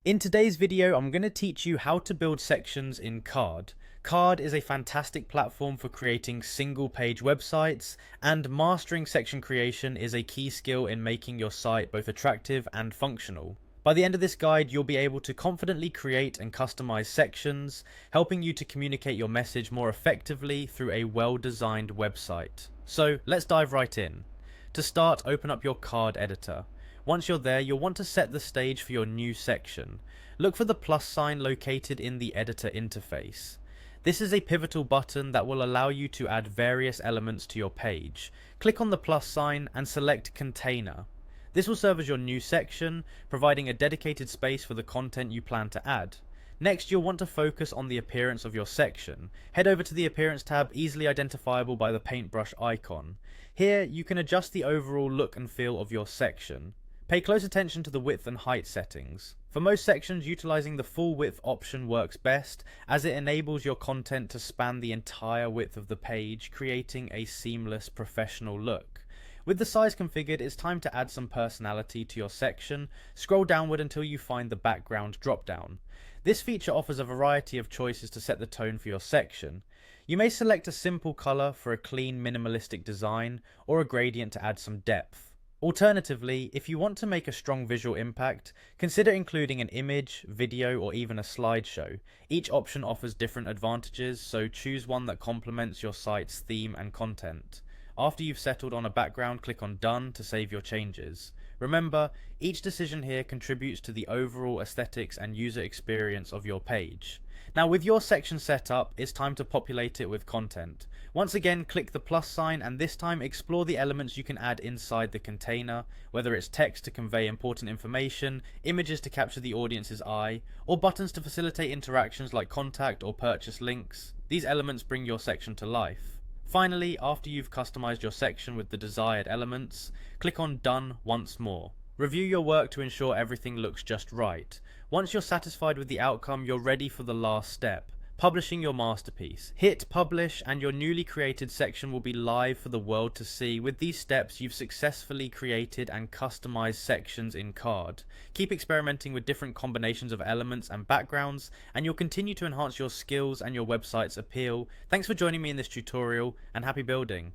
In today's video, I'm going to teach you how to build sections in Carrd. Carrd is a fantastic platform for creating single-page websites, and mastering section creation is a key skill in making your site both attractive and functional. By the end of this guide, you'll be able to confidently create and customize sections, helping you to communicate your message more effectively through a well-designed website. So let's dive right in. To start, open up your Carrd editor. Once you're there, you'll want to set the stage for your new section. Look for the plus sign located in the editor interface. This is a pivotal button that will allow you to add various elements to your page. Click on the plus sign and select Container. This will serve as your new section, providing a dedicated space for the content you plan to add. Next, you'll want to focus on the appearance of your section. Head over to the Appearance tab, easily identifiable by the paintbrush icon. Here, you can adjust the overall look and feel of your section. Pay close attention to the width and height settings. For most sections, utilizing the full width option works best, as it enables your content to span the entire width of the page, creating a seamless professional look. With the size configured, it's time to add some personality to your section. Scroll downward until you find the background dropdown. This feature offers a variety of choices to set the tone for your section. You may select a simple color for a clean minimalistic design, or a gradient to add some depth. Alternatively, if you want to make a strong visual impact, consider including an image, video, or even a slideshow. Each option offers different advantages, so choose one that complements your site's theme and content. After you've settled on a background, click on Done to save your changes. Remember, each decision here contributes to the overall aesthetics and user experience of your page. Now, with your section set up, it's time to populate it with content. Once again, click the plus sign and this time explore the elements you can add inside the container, whether it's text to convey important information, images to capture the audience's eye, or buttons to facilitate interactions like contact or purchase links. These elements bring your section to life. Finally, after you've customized your section with the desired elements, click on Done once more. Review your work to ensure everything looks just right. Once you're satisfied with the outcome, you're ready for the last step, publishing your masterpiece. Hit publish and your newly created section will be live for the world to see. With these steps, you've successfully created and customized sections in Carrd. Keep experimenting with different combinations of elements and backgrounds, and you'll continue to enhance your skills and your website's appeal. Thanks for joining me in this tutorial, and happy building.